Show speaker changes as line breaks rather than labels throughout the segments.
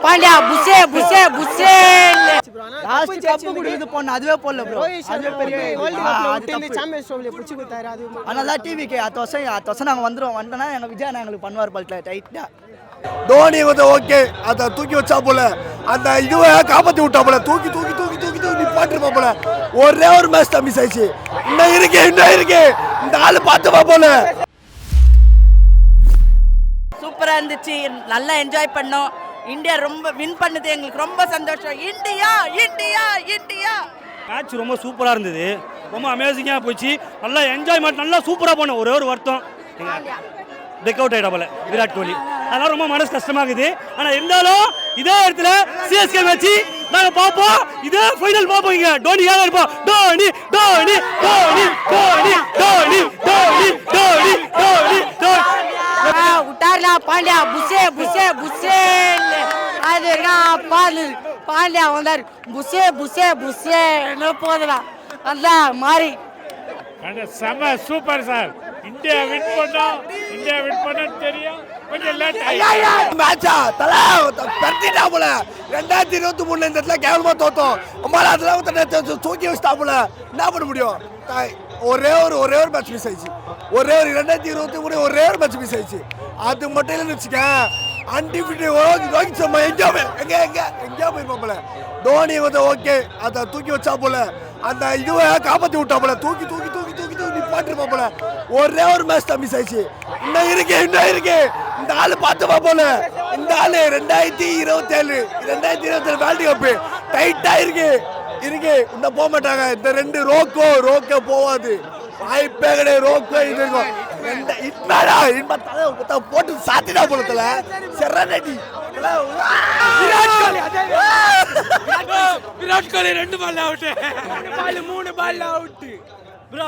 Pandya புஷே புஷே புஷே last cup குடிக்குது போன அதுவே போடல ப்ரோ. அதுவே பெரிய வேர்ல்ட் கப்ல விட்டு இந்த சாம்பியன்ஸ் ட்ரோஃபில புடிச்சு கொடுத்தாரு. அது அதனால டிவிக்கு அடுத்த வருஷம் நாங்க வந்துருவோம். வந்தனா எங்க விஜய் எங்களுக்கு பண்ணுவார் பல்ல டைட்டா.
தோனி வந்து ஓகே அத தூக்கி வச்சா போல அந்த இதுவே காப்பாத்தி விட்டா போல தூக்கி நிப்பாட்டிருப்பா போல. ஒரே ஒரு மேட்ச் தான் மிஸ் ஆயிடுச்சு. இன்னும் இருக்கு இந்த ஆளு பார்த்துப்பா போல.
சூப்பரா இருந்துச்சு. நல்லா என்ஜாய் பண்ணோம். இந்தியா ரொம்ப வின் பண்ணது எங்களுக்கு ரொம்ப சந்தோஷம். இந்தியா இந்தியா இந்தியா
மேட்ச் ரொம்ப சூப்பராக இருந்தது. ரொம்ப அமேசிங்காக போச்சு. நல்லா என்ஜாய்மெண்ட் நல்லா சூப்பராக போனோம். ஒரே ஒரு வருத்தம் பிரேக் அவுட் ஆகிட்ட போல விராட் கோலி. அதெல்லாம் ரொம்ப மனசு கஷ்டமாக இருக்குது. ஆனால் இருந்தாலும் இதே இடத்துல சிஎஸ்கே மேட்ச் நாங்கள் பார்ப்போம். இதே ஃபைனல் பார்ப்போம். இங்கே டோனியாக இருப்போம். டோனி டோனி டோனி டோனி டோனி டோனி டோனி டோனி
விட்டார்லா பாண்டியா புஷே புஷே புஷே அது பாண்டியா வந்தார். புஷே புஷே புஷே என்ன போதலாம் அந்த மாதிரி
செம சூப்பர் சார். இந்தியா வின் பண்ண தெரியும். கொஞ்சம் லேட்
மேட்சா தல பர்த்திட்டா போல. 2023 இந்த இடத்துல கேவலமா தோத்தோம். அம்மால அதெல்லாம் தூக்கி வச்சிட்டா போல. என்ன பண்ண முடியும்? ஒரே ஒரு மேட்ச் மிஸ் ஆயிடுச்சு. ஒரே ஒரு 2023 ஒரே ஒரு மேட்ச் மிஸ் ஆயிடுச்சு. அது மட்டும் இல்லைன்னு வச்சுக்க அன்டிஃபினிட் ரோஹித் சர்மா எங்கேயா போயிருப்பா போல. தோனி வந்து ஓகே அதை தூக்கி வச்சா போல அந்த இதுவே காப்பாற்றி விட்டா போல. தூக்கி நிப்பாட்டிருப்பா போல. ஒரே ஒரு மேட்ச் தான் மிஸ் ஆயிடுச்சு. இன்னும் இருக்கு இந்த ஆளு பார்த்துப்பா போல. இந்த ஆளு 2027 வேர்ல்டு கப் டைட்டா இருக்கு. இன்னும் போக மாட்டாங்க. இந்த ரெண்டு ரோக்கோ போவாது. வாய்ப்பே கிடையாது. ரோக்கோ இது இருக்கும். போட்டு சாத்தினா போலத்துல செரனடி
Virat Kohli 2 ball out. 3 ball out.
bro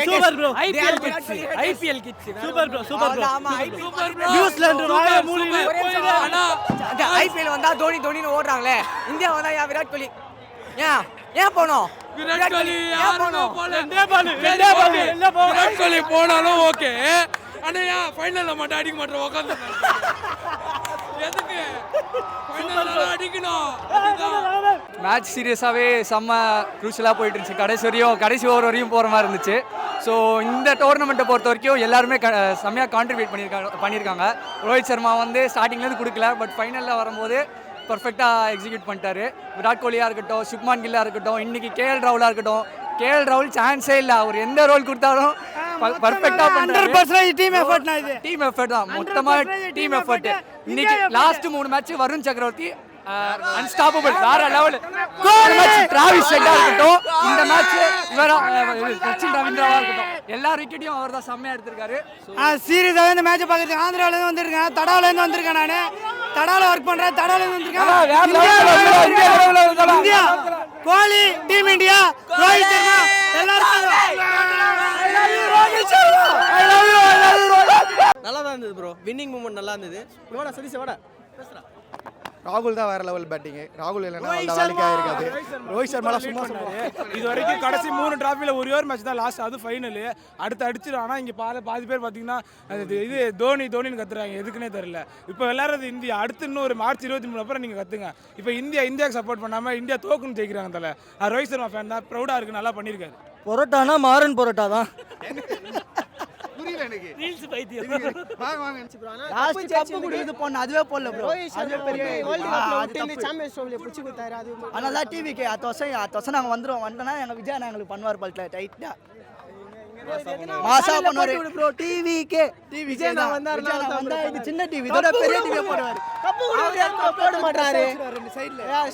super bro.
IPL kids
super bro.
ஆமா
சூப்பர் bro.
நியூசிலாந்து வாய மூடில.
ஆனா
ஐபிஎல் வந்தா தோனின்னு ஓடுறாங்களே. இந்தியா வந்தா விராட் கோலி ஏன் போனோம்?
விராட் கோலி விராட் கோலி போனாலும் ஓகே. ஆனா ஏன் ஃபைனல்ல மட்டும் அடிக்க மாட்டோம்? உட்காந்து எதுக்கு ஃபைனல்ல அடிக்கணும்?
மேட்ச் சீரியஸாகவே செம்ம க்ரூஷலாக போயிட்டு இருந்துச்சு. கடைசி ஓவர் வரையும் போகிற மாதிரி இருந்துச்சு. ஸோ இந்த டோர்னமெண்ட்டை பொறுத்த வரைக்கும் எல்லாருமே செம்மையாக கான்ட்ரிபியூட் பண்ணியிருக்காங்க. ரோஹித் சர்மா வந்து ஸ்டார்டிங்லேருந்து கொடுக்கல, பட் ஃபைனலில் வரும்போது பர்ஃபெக்டாக எக்ஸிக்யூட் பண்ணிட்டாரு. விராட் கோலியாக இருக்கட்டும், சுப்மான் கில்லாக இருக்கட்டும், இன்றைக்கி கேஎல் ராகுலாக இருக்கட்டும். கேஎல் ராகுல் சான்ஸே இல்லை. அவர் எந்த ரோல் கொடுத்தாலும் பர்ஃபெக்டாக பண்ணுறாரு. 100% டீம் எஃபர்ட் தான். மொத்தமாக டீம் எஃபர்ட். இன்னைக்கு லாஸ்ட் 3 மேட்ச் வருண் சக்கரவர்த்தி அன்ஸ்டாப்பபிள் வேற லெவல். டிராவிஸ் ஹெட்டா இருக்கட்டும், இந்த மேட்ச் சச்சின் ரவீந்திராவா இருக்கட்டும், எல்லா விக்கெட்டையும் அவர் தான் செம்மையா எடுத்திருக்காரு.
சீரியஸாவே இந்த மேட்ச் பார்க்கறதுக்கு ஆந்திரால இருந்து வந்திருக்கேன். தடால இருந்து வந்திருக்கேன். நானு தடால ஒர்க் பண்றேன். தடால இருந்து வந்திருக்கேன். இந்தியா கோலி டீம் இந்தியா ரோஹித் சர்மா எல்லாரும்
நல்லா தான் இருந்தது ப்ரோ. வின்னிங் மூமெண்ட் நல்லா இருந்தது. இவனா சதீஷ் வாடா பேசுறா.
ராகுல் தான் வேற லெவல் பேட்டிங். ராகுல் இல்லைன்னா வேலைக்கா இருக்காது. ரோஹித் சர்மா சும்மா சொன்னாரு.
இது வரைக்கும் கடைசி 3 டிராஃபில ஒரே ஒரு மேட்ச் தான் லாஸ்ட். அது ஃபைனல். அடுத்து அடிச்சிடும். ஆனால் இங்கே பாதி பேர் பார்த்தீங்கன்னா இது தோனின்னு கத்துறாங்க. எதுக்குன்னே தெரியல. இப்போ விளையாடுறது இந்தியா. அடுத்து இன்னும் ஒரு மார்ச் 23 அப்புறம் நீங்கள் கற்றுங்க. இப்போ இந்தியாவுக்கு சப்போர்ட் பண்ணாமல் இந்தியா தோக்குன்னு ஜெயிக்கிறாங்க. தலை ரோஹித் சர்மா ஃபேன் தான். ப்ரௌடாக இருக்குது. நல்லா பண்ணியிருக்காரு.
பரோட்டானா மாறன் பரோட்டா தான்.
ரீல்ஸ் பைத்தியம்.
லாஸ்ட் கப் குடிக்குது போன அதுவே போடல ப்ரோ. அதுவே பெரிய வேர்ல்ட் கப்ல விட்டு இந்த சாம்பியன்ஸ் ட்ரோஃபில புடிச்சு கொடுத்தாரு. அது அதனால டிவிக்கு அடுத்த வருஷம் நாங்க வந்துருவோம். வந்தனா எங்க விஜய் எங்களுக்கு பண்ணுவார் பல்ல டைட்டா. மாசா பண்ணுவாரு ப்ரோ. டிவிக்கு விஜய் நான் வந்தா இது சின்ன டிவி. இதோட பெரிய டிவி போடுவாரு. கப்பு போட மாட்டாரு.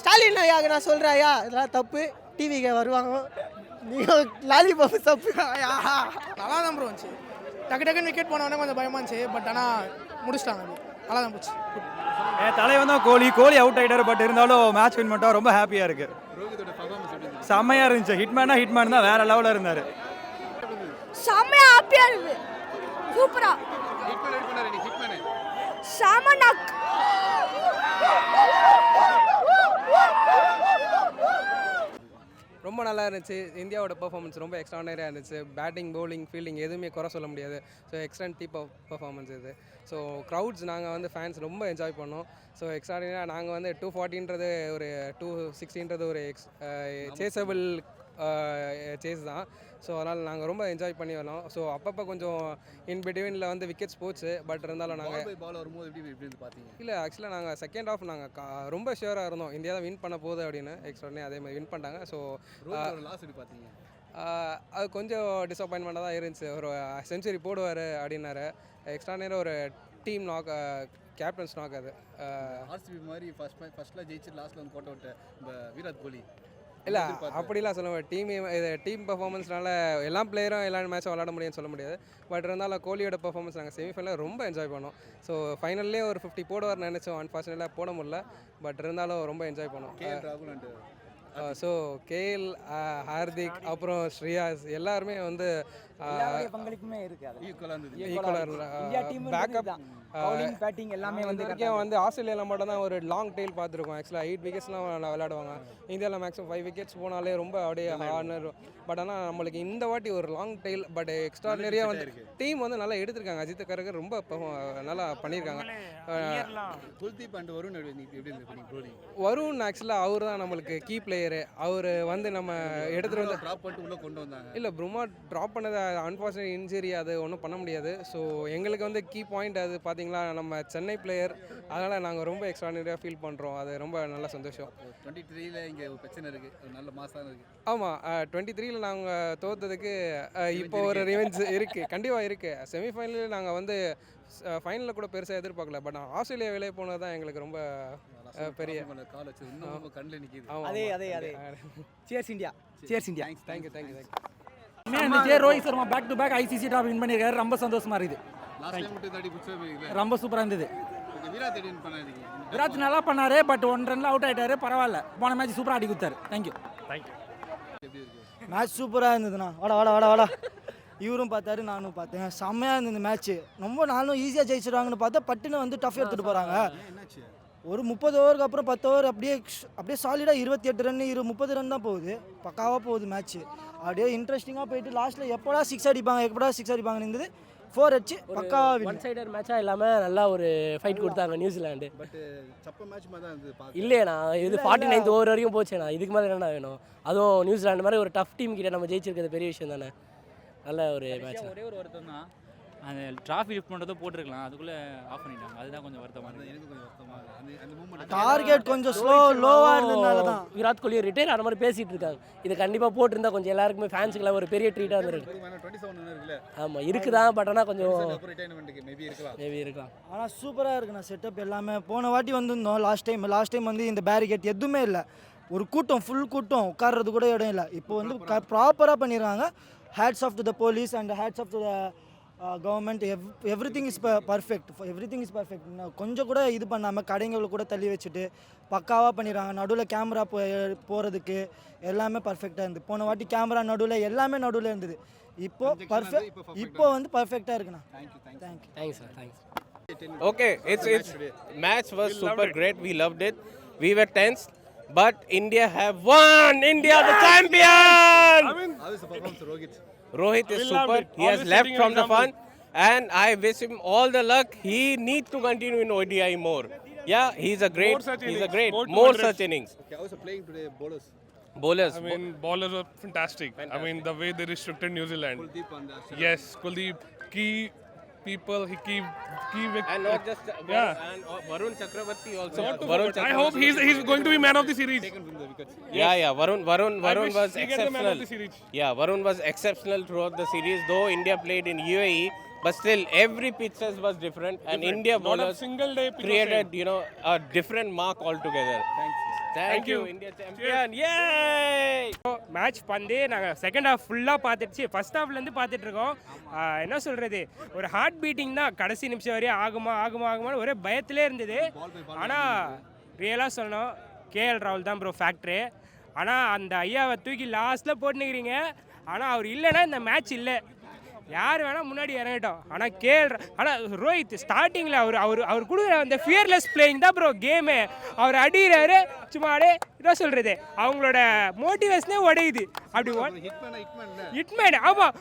ஸ்டாலின் ஐயா நான் சொல்றேன் ஐயா இதெல்லாம் தப்பு. டிவிக்கு வருவாங்க. நீங்க லாலிபாப் தப்பு.
நல்லா தான் ப்ரோ வந்துச்சு. டக்குன்னு விக்கெட் போனவொடனே கொஞ்சம் பயமா இருந்துச்சு. பட் ஆனால் முடிச்சிட்டாங்க. நல்லா தான் போச்சு.
தலைவன் தான் கோலி அவுட் ஆகிட்டாரு. பட் இருந்தாலும் மேட்ச் வின் பண்ணிட்டா ரொம்ப ஹாப்பியாக இருக்கு. செம்மையாக இருந்துச்சு. ஹிட்மேன் தான் வேற லெவலில் இருந்தார்.
செம்மையா ஹாப்பியா இருக்கு. சூப்பரா சாமனாக்
ரொம்ப
நல்லா இருந்துச்சு. இந்தியாவோட பெர்ஃபார்மன்ஸ் ரொம்ப எக்ஸ்ட்ரானரியாக இருந்துச்சு. பேட்டிங், பவுலிங், ஃபீல்டிங் எதுவுமே குறை சொல்ல முடியாது. ஸோ எக்ஸ்ட்ரன் டீப் ஆஃப் பெர்ஃபார்மன்ஸ் இது. ஸோ க்ரௌட்ஸ் நாங்கள் வந்து ஃபேன்ஸ் ரொம்ப என்ஜாய் பண்ணோம். ஸோ எக்ஸ்ட்ரானரியாக நாங்கள் வந்து 240ன்றது ஒரு 260ன்றது ஒரு சேஸபிள் சேஸ் தான். ஸோ அதனால் நாங்கள் ரொம்ப என்ஜாய் பண்ணி வரணும். ஸோ அப்பப்போ கொஞ்சம் இன் பிட்வீனில் வந்து விக்கெட்ஸ் போச்சு. பட் இருந்தாலும் நாங்கள்
பால் வரும்போது எப்படி பார்த்தீங்க?
இல்லை ஆக்சுவலாக நாங்கள் செகண்ட் ஹாஃப் நாங்கள் ரொம்ப ஷியூராக இருந்தோம் இந்தியா தான் வின் பண்ண போகுது அப்படின்னு. எக்ஸ்ட்ரானே அதே மாதிரி வின் பண்ணிட்டாங்க. ஸோ
லாஸ் எப்படி பார்த்தீங்க?
அது கொஞ்சம் டிசப்பாயின்மெண்ட்டாக தான் இருந்துச்சு. ஒரு செஞ்சுரி போடுவார் அப்படின்னாரு. எக்ஸ்ட்ரானே ஒரு டீம் நாக், கேப்டன்ஸ் நாக். அது
ஆர்சிபி மாதிரி ஃபர்ஸ்ட்ல ஜெயிச்சு லாஸ்ட்ல வந்து கோட்டை விட்ட விராட் கோலி
இல்லை அப்படிலாம் சொல்ல முடியாது. டீம் பர்ஃபார்மன்ஸ்னால எல்லா பிளேயரும் எல்லா மேட்சும் விளாட முடியும்னு சொல்ல முடியாது. பட் இருந்தாலும் கோலியோட பர்ஃபார்மன்ஸ் நாங்கள் செமிஃபைனலில் ரொம்ப என்ஜாய் பண்ணோம். ஸோ ஃபைனல்லே ஒரு 50 போடுவார் நினச்சோம். அன்ஃபார்ச்சுனேட்டாக போட முடியல. பட் இருந்தாலும் ரொம்ப என்ஜாய் பண்ணோம். ஸோ கேஎல், ஹார்திக், அப்புறம் ஸ்ரேயாஸ் எல்லாருமே வந்து
பங்களிப்புமே இருக்கு.
ஈக்குவலாக பேக்கப்
பேட்டிங் எல்லாமே
வந்து ஆஸ்திரேலியாவில் மட்டும் தான் ஒரு லாங் டெயில் பார்த்துருக்கோம். ஆக்சுவலாக 8 விக்கெட்ஸ்லாம் விளையாடுவாங்க. இந்தியாவில் மேக்ஸிமம் 5 விக்கெட்ஸ் போனாலே ரொம்ப அப்படியே ஹார்னர். பட் ஆனால் நம்மளுக்கு இந்த வாட்டி ஒரு லாங் டெயில் பட் எக்ஸ்ட்ரானரியாக வந்து டீம் வந்து நல்லா எடுத்திருக்காங்க. அஜித் கரகர் ரொம்ப நல்லா பண்ணியிருக்காங்க.
குல்தீப் அண்ட் வருண்
வருண் ஆக்சுவலாக அவர் தான் நம்மளுக்கு கீ பிளேயரு. அவர் வந்து நம்ம எடுத்துகிட்டு வந்து
ட்ராப் பண்ணிட்டு உள்ளே கொண்டு வந்தாங்க.
இல்லை ப்ரூமா ட்ராப் பண்ணது அன்ஃபார்ச்சுனேட் இன்ஜுரி, அது ஒன்றும் பண்ண முடியாது. ஸோ எங்களுக்கு வந்து கீ பாயிண்ட் அது பார்த்தீங்களா நம்ம சென்னை பிளேயர். அதனால் நாங்கள் ரொம்ப எக்ஸ்ட்ரானரியாக ஃபீல் பண்ணுறோம். அது ரொம்ப நல்ல சந்தோஷம்.
23ல் இங்கே ஒரு பிரச்சனை இருக்குது, நல்ல மாசாக இருக்குது.
ஆமாம், 23ல் நாங்கள் தோற்றதுக்கு இப்போ ஒரு ரிவெஞ்ச் இருக்குது, கண்டிப்பாக இருக்குது. செமிஃபைனலில் நாங்கள் வந்து ஃபைனலில் கூட பெருசாக எதிர்பார்க்கல. பட் ஆஸ்திரேலியா வெளியே போனது தான் எங்களுக்கு ரொம்ப பெரிய
கால் வச்சு இன்னும் கண்ணில் நிற்கிது.
அதே cheers India, cheers India.
Thank you.
Rohit Sharma back to back ICC top win பண்ணியிருக்காரு. ரொம்ப சந்தோஷமா இருக்குது. ரொம்ப சூப்பராக இருந்தது. விராட் நல்லா பண்ணாரு. பட் 1 ரன்ல அவுட் ஆயிட்டாரு. பரவாயில்ல, போன மேட்ச் சூப்பராக ஆடி கொடுத்தாரு. தேங்க்யூ. மேட்ச் சூப்பராக இருந்ததுண்ணா. வாடா இவரும் பார்த்தாரு, நானும் பார்த்தேன். செம்மையாக இருந்தது மேட்ச்சு. ரொம்ப நானும் ஈஸியாக ஜெயிச்சிடுவாங்கன்னு பார்த்தா பட்டுன்னு வந்து டஃப் எடுத்துகிட்டு போகிறாங்க. ஒரு 30 ஓவருக்கு அப்புறம் 10 ஓவர் அப்படியே சாலிடாக 28 ரன் 30 ரன் தான் போகுது. பக்காவாக போகுது மேட்ச்சு. அப்படியே இன்ட்ரெஸ்டிங்காக போயிட்டு லாஸ்ட்டில் எப்படா 6 அடிப்பாங்கன்னு இருந்தது. 4 அடிச்சு பக்காவாக
ஒன் சைடர் மேட்சாக இல்லாமல் நல்லா ஒரு ஃபைட் கொடுத்தாங்க நியூசிலாண்டு.
பட் சப்ப மேட்ச் மாதிரி தான் இருந்தது.
இல்லையண்ணா, இது 49th ஓவர் வரைக்கும் போச்சுண்ணா. இதுக்கு மேலே என்னண்ணா வேணும்? அதுவும் நியூசிலாண்டு மாதிரி ஒரு டஃப் டீம் கிட்ட நம்ம ஜெயிச்சிருக்கிறது பெரிய விஷயம் தானே. நல்ல ஒரு மேட்ச்.
ஒரே ஒரு வருத்தம் தான், அந்த டிராஃபி லிஃப்ட் பண்ணுறதும் போட்டிருக்கலாம், அதுக்குள்ளே ஆஃப் பண்ணிட்டாங்க. அதுதான் கொஞ்சம் வருத்தமாக இருக்குது. எனக்கு கொஞ்சம் வருத்தமாக இருக்குது. அந்த மூமெண்ட்
டார்கெட் கொஞ்சம் லோவாக இருந்ததுனால தான்
விராட் கோலி ரிட்டையர் ஆன மாதிரி பேசிகிட்டு இருக்காங்க. இதை கண்டிப்பாக போட்டிருந்தா கொஞ்சம் எல்லாருக்குமே ஃபேன்ஸுக்கெல்லாம் ஒரு பெரிய ட்ரீட்டாக இருந்திருக்கு.
27 இருக்குல்ல?
ஆமாம் இருக்குதான். பட் ஆனால் கொஞ்சம்
ரிட்டைர்மெண்ட்டுக்கு மேபி இருக்கலாம்.
ஆனால் சூப்பராக இருக்குண்ணா செட்டப் எல்லாமே. போன வாட்டி வந்திருந்தோம் லாஸ்ட் டைம் வந்து இந்த பேரிகேட் எதுவுமே இல்லை. ஒரு கூட்டம், ஃபுல் கூட்டம், உட்கார்றது கூட இடம் இல்லை. இப்போ வந்து ப்ராப்பராக பண்ணிடுறாங்க. Hats off to the police and hats off to the government. Everything is perfect. கொஞ்சம் கூட இது பண்ணாமல் கடைங்களை கூட தள்ளி வச்சுட்டு பக்காவாக பண்ணிடுறாங்க. நடுவில் கேமரா போகிறதுக்கு எல்லாமே பர்ஃபெக்டாக இருந்தது. போன வாட்டி கேமரா நடுவில் இருந்தது. இப்போ வந்து பர்ஃபெக்டாக இருக்குண்ணா.
Thanks sir. Thanks.
Okay, it's match was super great. We loved it. We were tense, but India have won. India the champion.
How is the performance of
Rohit is super. He has left from the fun, and I wish him all the luck. He needs to continue in ODI more. Yeah, he's a great. More such innings.
Okay, how is playing today?
Bowlers.
I mean, bowlers were fantastic. I mean, the way they restricted New Zealand.
Kuldeep and
Yes, Kuldeep, key people, he key
And not just and Varun Chakravarti also.
I hope he's going to be man of the series.
taken from the wickets.
Yeah. Varun
wish
was
he get the man of
exceptional.
the series.
Yeah, Varun was exceptional throughout the series. Though India played in UAE, but still every pitch was different, and India
Not a
bowlers
single day pitch was
created a different mark altogether. Thank you, India champion. Yay!
Match வந்து நாங்கள் second half ஃபுல்லாக பார்த்துடுச்சு. First ஹாஃப்லேருந்து பார்த்துட்டு இருக்கோம். என்ன சொல்கிறது, ஒரு heart beating தான். கடைசி நிமிஷம் வரையும் ஆகுமான்னு ஒரே பயத்திலே இருந்தது. ஆனால் ரியலாக சொல்லணும், கேஎல் ராகுல் தான் ப்ரோ ஃபேக்ட்ரு. ஆனால் அந்த ஐயாவை தூக்கி லாஸ்ட்டில் போட்டுனுக்கிறீங்க. ஆனால் அவர் இல்லைன்னா இந்த மேட்ச் இல்லை. யார் வேணால் முன்னாடி இறங்கட்டும். ஆனால் ஆனால் ரோஹித் ஸ்டார்டிங்கில் அவர் கொடுக்குற அந்த ஃபியர்லெஸ் பிளேயிங் தான் ப்ரோ கேமு. அவர் அடிக்கிறாரு சும்மா அப்படியே என்ன சொல்கிறது, அவங்களோட மோட்டிவேஷனே உடையுது. அப்படி ஹிட்மேன் ஆமாம்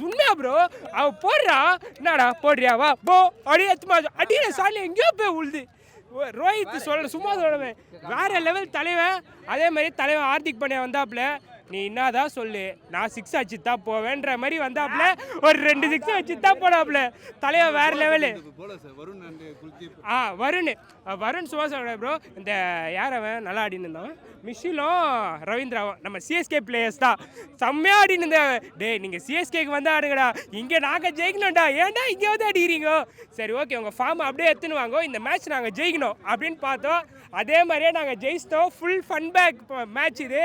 உண்மையா ப்ரோ. அவன் போடுறான், என்னடா போடுறியா வா போ அப்படியே சும்மா அடிக்கிற சாலி எங்கேயோ போய் உழுது. ரோஹித் சும்மா சொல்லுவேன் வேற லெவல் தலைவன். அதே மாதிரி தலைவன் ஹார்திக் பாண்டியா வந்தாப்புல, நீ என்னதான் சொல்லு நான் 6 அடிச்சு தான் போவேன்ற மாதிரி வந்தாப்புல, ஒரு 2 6 வச்சு தான் போனாப்புல. தலைவன் வேற லெவலு. வருண் சும்மா சொல்ற ப்ரோ. இந்த யார் அவன் நல்லா ஆடின்னு இருந்தான், மிஷிலும் ரவீந்திராவும் நம்ம சிஎஸ்கே பிளேயர்ஸ் தான் செம்மையாக ஆடின்னு இருந்தேன். நீங்கள் சிஎஸ்கேக்கு வந்து ஆடுங்கடா, இங்கே நாங்கள் ஜெயிக்கணும்டா, ஏன்டா இங்கே வந்து அடிக்கிறீங்க? சரி ஓகே உங்கள் ஃபார்மை அப்படியே எடுத்துன்னு வாங்க, இந்த மேட்ச் நாங்கள் ஜெயிக்கணும் அப்படின்னு பார்த்தோம். அதே மாதிரியே நாங்கள் ஜெயிச்சிட்டோம். ஃபுல் ஃபன் பேக் மேட்ச் இது.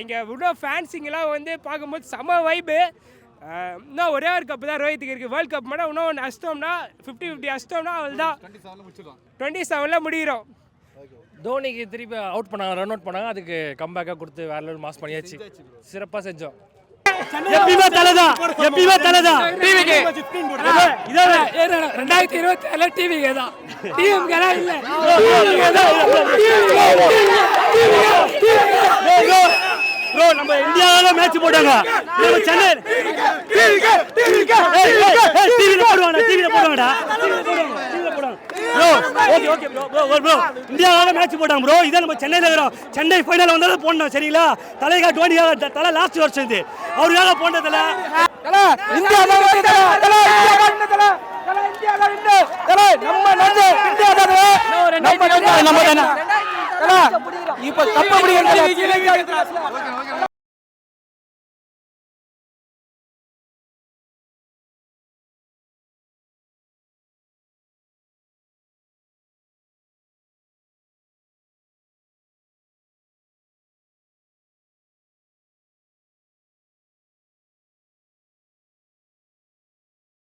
இங்கே இன்னும் ஃபேன்ஸிங்கெல்லாம் வந்து பார்க்கும்போது செம வைப்பு. இன்னும் ஒரே ஒரு கப்பு தான் ரோஹித்துக்கு இருக்குது. வேர்ல்டு கப் மட்டும் இன்னும் ஒன்று அஷ்டம்னா 50-50 அஷ்டம்னா அவள் தான் 27 முடிகிறோம்.
தோனிக்கு திருப்பி அவுட் பண்ணாங்க, ரன் அவுட் பண்ணாங்க. அதுக்கு கம்பேக்காக கொடுத்து வேற லெவல் மாஸ் பண்ணியாச்சு, சிறப்பாக செஞ்சோம்.
எப்பயுமே தலைதான், எப்பயுமே தலைதான்.
டிவிக்கு 2027 டிவிக்கு தான், டிஎம்கே தான் இல்ல.
ப்ரோ நம்ம இந்தியாவில மேட்ச் போட்டாங்க, நம்ம சென்னை டிவில போடுவாங்கடா. ப்ரோ ஓகே ஓகே ப்ரோ இந்தியாவில மேட்ச் போட்டாங்க ப்ரோ. இதை நம்ம சென்னையில் இருக்கிறோம், சென்னை ஃபைனல் வந்தாலும் போடணும் சரிங்களா? தலைக்கா டோனிக்காக தலை லாஸ்ட் வருஷம் இது அவருக்காக போட்டதில்ல.
இந்தியா இப்ப தப்பு